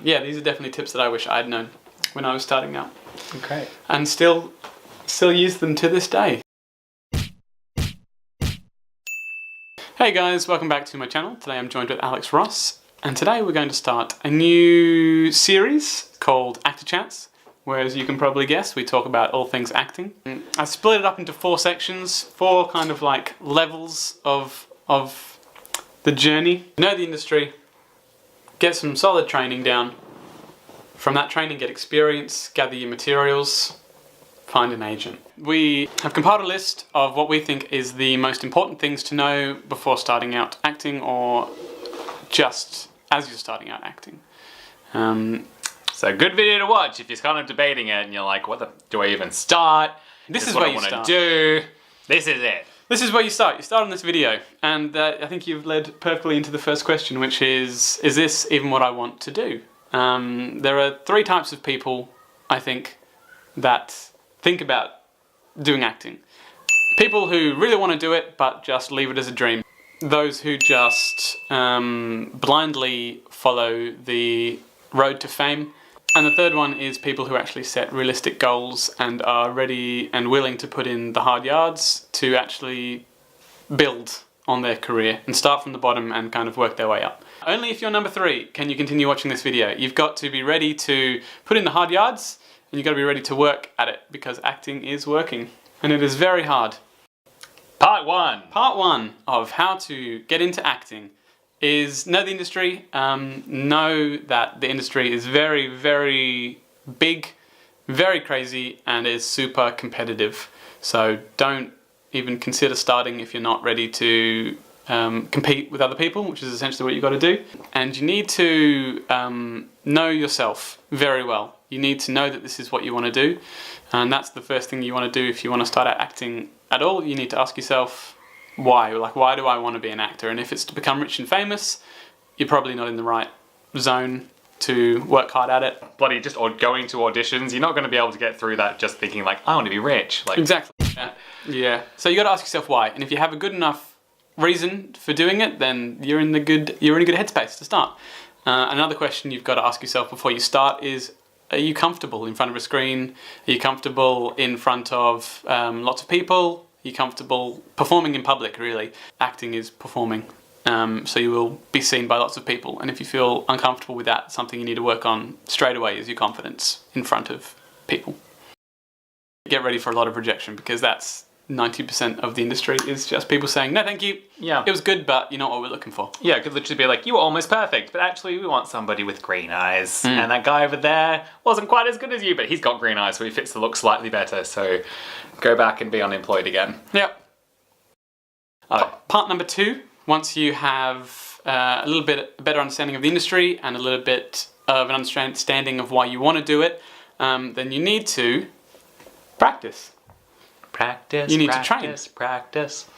Yeah, these are definitely tips that I wish I'd known when I was starting out. Okay. And still use them to this day. Hey guys, welcome back to my channel. Today I'm joined with Alex Ross, and today we're going to start a new series called Actor Chats, where, as you can probably guess, we talk about all things acting. I split it up into 4 sections, 4 kind of like levels of the journey. Know the industry, get some solid training down. From that training, get experience, gather your materials, find an agent. We have compiled a list of what we think is the most important things to know before starting out acting, or just as you're starting out acting. So good video to watch if you're kind of debating it and you're like, what do I even start? This is where you start. Do. This is it. This is where you start. You start on this video, and I think you've led perfectly into the first question, which is this even what I want to do? There are 3 types of people, I think, that think about doing acting. People who really want to do it, but just leave it as a dream. Those who just blindly follow the road to fame. And the third one is people who actually set realistic goals and are ready and willing to put in the hard yards to actually build on their career and start from the bottom and kind of work their way up. Only if you're number 3 can you continue watching this video. You've got to be ready to put in the hard yards, and you've got to be ready to work at it, because acting is working and it is very hard. Part 1. Part 1 of how to get into acting is know the industry. Know that the industry is very, very big, very crazy, and is super competitive. So don't even consider starting if you're not ready to compete with other people, which is essentially what you've got to do. And you need to know yourself very well. You need to know that this is what you want to do, and that's the first thing you want to do if you want to start out acting at all. You need to ask yourself, why? Like, why do I want to be an actor? And if it's to become rich and famous, you're probably not in the right zone to work hard at it. Bloody just going to auditions, you're not going to be able to get through that just thinking like, I want to be rich. Like, exactly. Yeah. So you got to ask yourself why, and if you have a good enough reason for doing it, then you're in a good headspace to start. Another question you've got to ask yourself before you start is, are you comfortable in front of a screen? Are you comfortable in front of lots of people? Are you comfortable performing in public, really? Acting is performing, so you will be seen by lots of people, and if you feel uncomfortable with that, something you need to work on straight away is your confidence in front of people. Get ready for a lot of rejection, because that's 90% of the industry is just people saying, no thank you, yeah, it was good, but you're not what we're looking for. Yeah, it could literally be like, you were almost perfect, but actually we want somebody with green eyes. And that guy over there wasn't quite as good as you, but he's got green eyes, so he fits the look slightly better, so go back and be unemployed again. Yep. Part number 2, once you have a little bit better understanding of the industry and a little bit of an understanding of why you want to do it, then you need to practice. You need to train. Practice.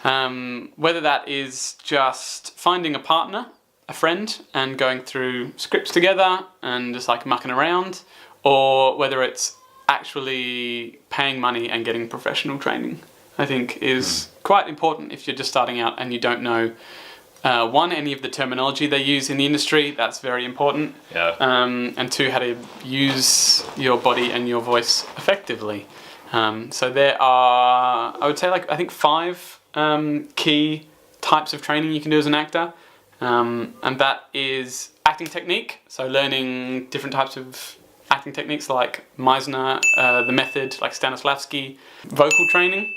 Whether that is just finding a partner, a friend, and going through scripts together and just like mucking around, or whether it's actually paying money and getting professional training, I think is quite important if you're just starting out and you don't know, 1, any of the terminology they use in the industry. That's very important. Yeah. And 2, how to use your body and your voice effectively. So there are, I would say, I think 5 key types of training you can do as an actor, and that is acting technique, so learning different types of acting techniques like Meisner, the method, like Stanislavski. Vocal training.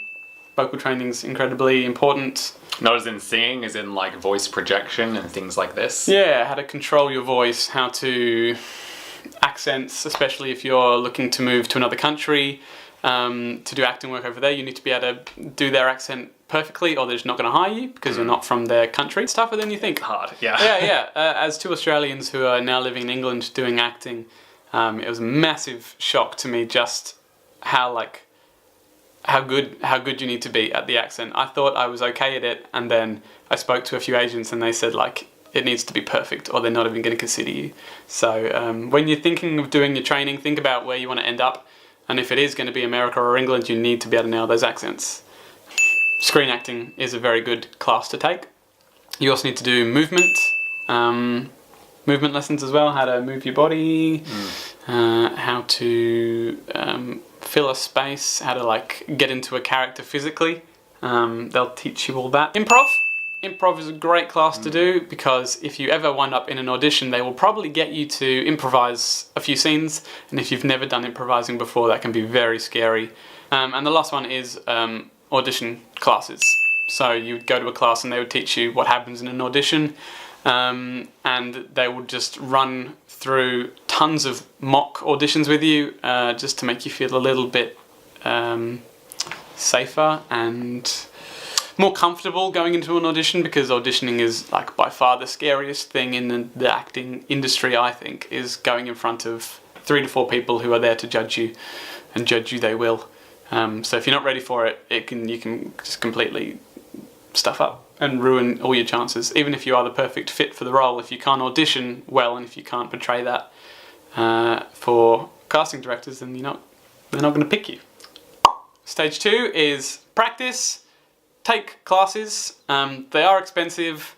Vocal training's incredibly important. Not as in singing, as in like voice projection and things like this. Yeah, how to control your voice, how to accents, especially if you're looking to move to another country. To do acting work over there, you need to be able to do their accent perfectly, or they're just not going to hire you because you're not from their country. It's tougher than you think. Hard, yeah. Yeah. As 2 Australians who are now living in England doing acting, it was a massive shock to me just how good you need to be at the accent. I thought I was okay at it, and then I spoke to a few agents and they said it needs to be perfect or they're not even going to consider you. So when you're thinking of doing your training, think about where you want to end up. And if it is going to be America or England, you need to be able to nail those accents. Screen acting is a very good class to take. You also need to do movement. movement lessons as well, how to move your body, how to fill a space, how to like get into a character physically. They'll teach you all that. Improv is a great class to do, because if you ever wind up in an audition, they will probably get you to improvise a few scenes, and if you've never done improvising before, that can be very scary. And the last one is audition classes. So you would go to a class and they would teach you what happens in an audition, and they would just run through tons of mock auditions with you, just to make you feel a little bit safer and more comfortable going into an audition, because auditioning is like by far the scariest thing in the acting industry, I think, is going in front of 3 to 4 people who are there to judge you, and judge you they will. So if you're not ready for it, you can just completely stuff up and ruin all your chances. Even if you are the perfect fit for the role, if you can't audition well and if you can't portray that for casting directors, then they're not going to pick you. Stage 2 is practice. Take classes. They are expensive,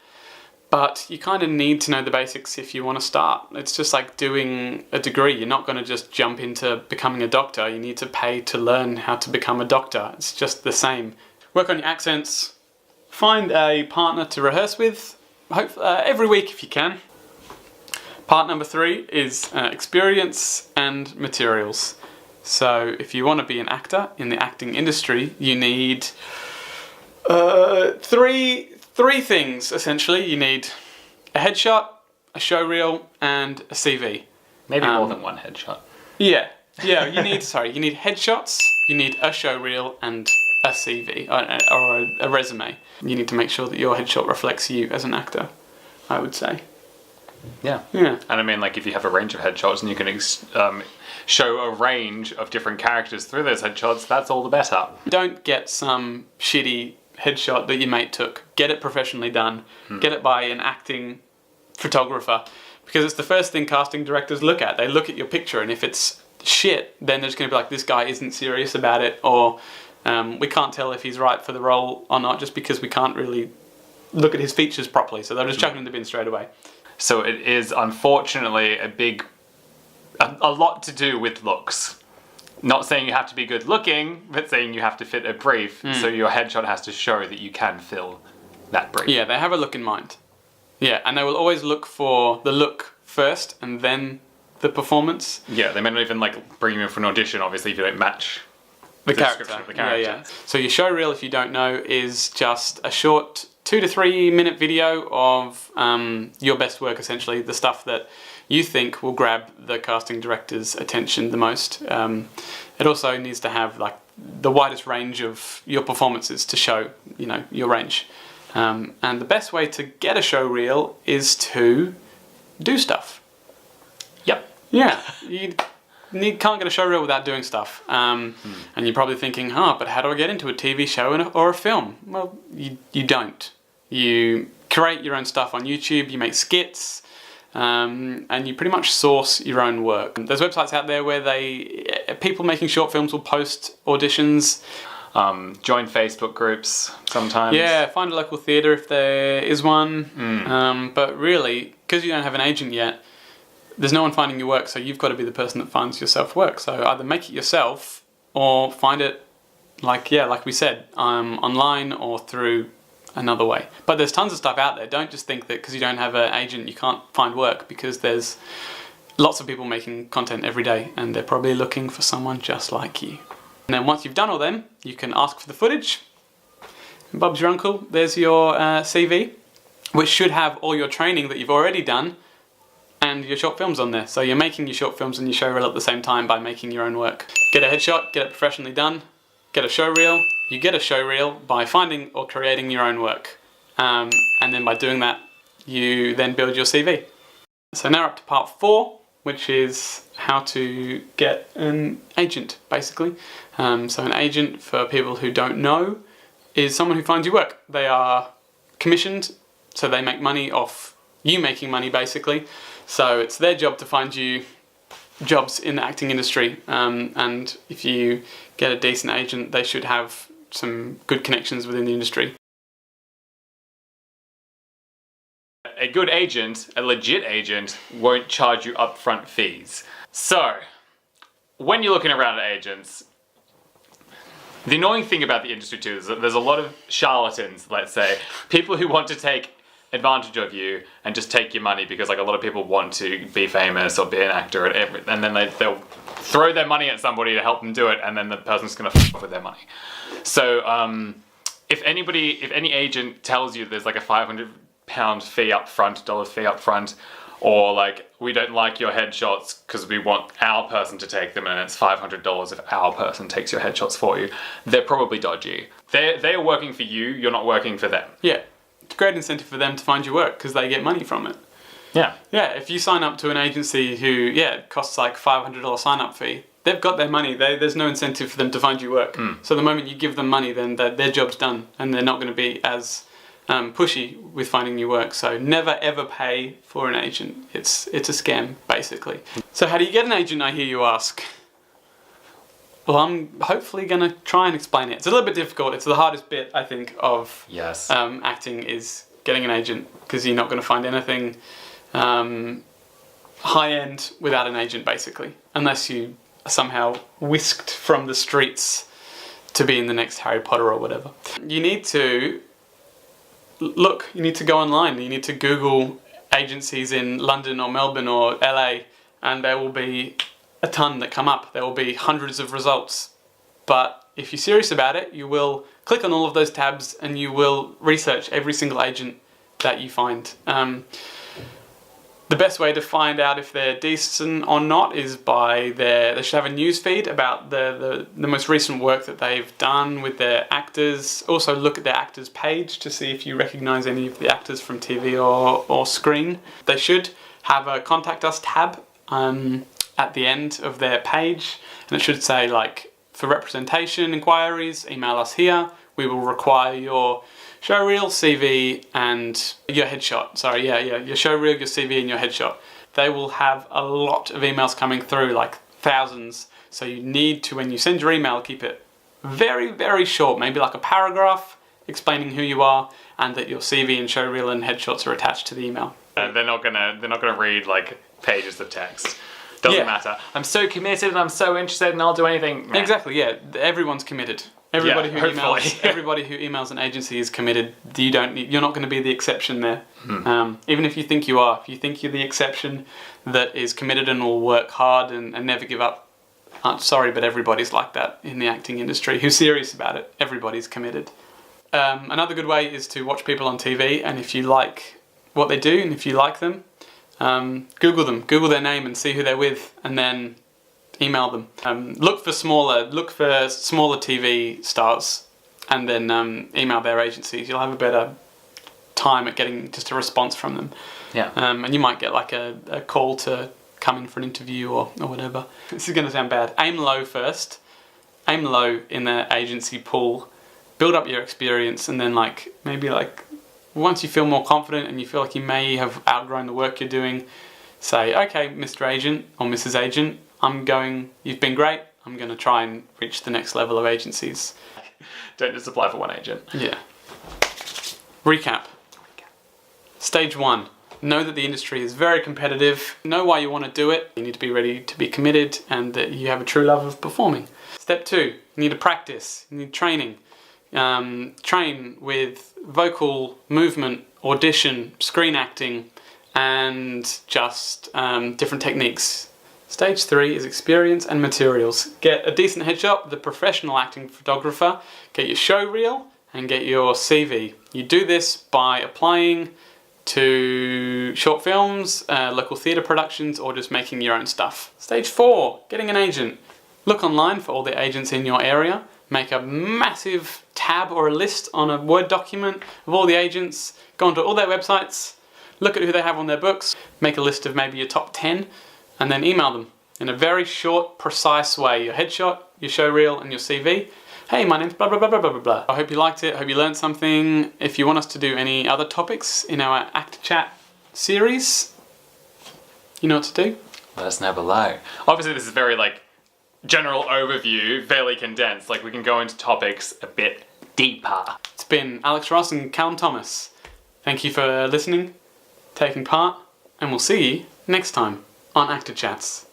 but you kind of need to know the basics if you want to start. It's just like doing a degree. You're not going to just jump into becoming a doctor. You need to pay to learn how to become a doctor. It's just the same. Work on your accents. Find a partner to rehearse with, every week if you can. Part number 3 is experience and materials. So if you want to be an actor in the acting industry, you need three things essentially. You need a headshot, a showreel, and a CV. Maybe more than one headshot. Yeah. You need headshots, you need a showreel, and a CV or a resume. You need to make sure that your headshot reflects you as an actor, I would say. Yeah. Yeah. And I mean, like, if you have a range of headshots and you can show a range of different characters through those headshots, that's all the better. Don't get some shitty headshot that your mate took. Get it professionally done. Get it by an acting photographer, because it's the first thing casting directors look at. They look at your picture, and if it's shit, then they're just going to be like, this guy isn't serious about it, or we can't tell if he's right for the role or not, just because we can't really look at his features properly. So they'll just chuck him in the bin straight away. So it is unfortunately a lot to do with looks. Not saying you have to be good looking, but saying you have to fit a brief. So your headshot has to show that you can fill that brief. Yeah, they have a look in mind. Yeah, and they will always look for the look first and then the performance. Yeah, they may not even like bring you in for an audition, obviously, if you don't match the description character. of the character. Yeah. So your showreel, if you don't know, is just a short 2 to 3 minute video of your best work, essentially, the stuff that you think will grab the casting director's attention the most. It also needs to have like the widest range of your performances to show, your range. And the best way to get a show reel is to do stuff. Yep. Yeah, can't get a show reel without doing stuff. And you're probably thinking, but how do I get into a TV show or a film? Well, you don't. You create your own stuff on YouTube, you make skits, and you pretty much source your own work. There's websites out there where people making short films will post auditions. Join Facebook groups sometimes. Yeah, find a local theatre if there is one. But really, because you don't have an agent yet, there's no one finding your work, so you've got to be the person that finds yourself work. So either make it yourself or find it, like we said, online or through another way. But there's tons of stuff out there. Don't just think that because you don't have an agent you can't find work, because there's lots of people making content every day and they're probably looking for someone just like you. And then once you've done all them, you can ask for the footage. And Bob's your uncle. There's your CV, which should have all your training that you've already done and your short films on there. So you're making your short films and your show reel at the same time by making your own work. Get a headshot, get it professionally done, get a show reel. You get a show reel by finding or creating your own work. And then by doing that, you then build your CV. So now we're up to part 4, which is how to get an agent, basically. So an agent, for people who don't know, is someone who finds you work. They are commissioned, so they make money off you making money, basically. So it's their job to find you jobs in the acting industry. And if you get a decent agent, they should have some good connections within the industry. good agent, a legit agent, won't charge you upfront fees. So, when you're looking around at agents, the annoying thing about the industry too is that there's a lot of charlatans, let's say, people who want to take advantage of you and just take your money because like a lot of people want to be famous or be an actor and then they'll throw their money at somebody to help them do it, and then the person's gonna f with their money. So if any agent tells you there's like a £500 fee up front, dollar fee up front, or like, we don't like your headshots because we want our person to take them and it's $500 if our person takes your headshots for you, they're probably dodgy. They are working for you, you're not working for them. Yeah, it's a great incentive for them to find your work because they get money from it. Yeah. Yeah, if you sign up to an agency who, it costs like $500 sign-up fee, they've got their money. There's no incentive for them to find you work. So the moment you give them money, then their job's done and they're not going to be as pushy with finding new work. So never ever pay for an agent. It's a scam, basically. So how do you get an agent, I hear you ask? Well, I'm hopefully going to try and explain it. It's a little bit difficult. It's the hardest bit, I think, of acting is getting an agent, because you're not going to find anything high-end without an agent, basically, unless you are somehow whisked from the streets to be in the next Harry Potter or whatever. You need to look, you need to go online, you need to Google agencies in London or Melbourne or LA, and there will be a ton that come up. There will be hundreds of results. But if you're serious about it, you will click on all of those tabs and you will research every single agent that you find. The best way to find out if they're decent or not is by they should have a news feed about the most recent work that they've done with their actors. Also look at their actors page to see if you recognize any of the actors from TV or screen. They should have a contact us tab at the end of their page, and it should say like, for representation inquiries, email us here. We will require your showreel, CV, and your headshot. Sorry, your showreel, your CV, and your headshot. They will have a lot of emails coming through, like thousands. So you need to, when you send your email, keep it very, very short. Maybe like a paragraph explaining who you are and that your CV and showreel and headshots are attached to the email. They're not gonna read like pages of text. Doesn't matter. I'm so committed and I'm so interested and I'll do anything. Nah. Exactly. Yeah, everyone's committed. Everybody who emails an agency is committed. You're not going to be the exception there. Even if you think you are, if you think you're the exception that is committed and will work hard and never give up, I'm sorry, but everybody's like that in the acting industry. Who's serious about it? Everybody's committed. Another good way is to watch people on TV, and if you like what they do and if you like them, Google them, Google their name and see who they're with, and then email them. Look for smaller TV stars, and then email their agencies. You'll have a better time at getting just a response from them. Yeah. And you might get like a call to come in for an interview or whatever. This is going to sound bad. Aim low first. Aim low in the agency pool. Build up your experience, and then maybe once you feel more confident and you feel like you may have outgrown the work you're doing, say, okay, Mr. Agent or Mrs. Agent, you've been great, I'm going to try and reach the next level of agencies. Don't just apply for one agent. Yeah. Recap. Stage 1. Know that the industry is very competitive. Know why you want to do it. You need to be ready to be committed and that you have a true love of performing. Step 2. You need to practice. You need training. Train with vocal, movement, audition, screen acting, and just different techniques. Stage 3 is experience and materials. Get a decent headshot with a professional acting photographer, get your show reel, and get your CV. You do this by applying to short films, local theatre productions, or just making your own stuff. Stage 4, getting an agent. Look online for all the agents in your area. Make a massive tab or a list on a Word document of all the agents. Go onto all their websites. Look at who they have on their books. Make a list of maybe your top 10. And then email them in a very short, precise way. Your headshot, your show reel, and your CV. Hey, my name's blah, blah, blah, blah, blah, blah. I hope you liked it. I hope you learned something. If you want us to do any other topics in our Act Chat series, you know what to do. Let us know below. Obviously, this is very general overview, fairly condensed. We can go into topics a bit deeper. It's been Alex Ross and Callum Thomas. Thank you for listening. taking part, and we'll see you next time on Actor Chats.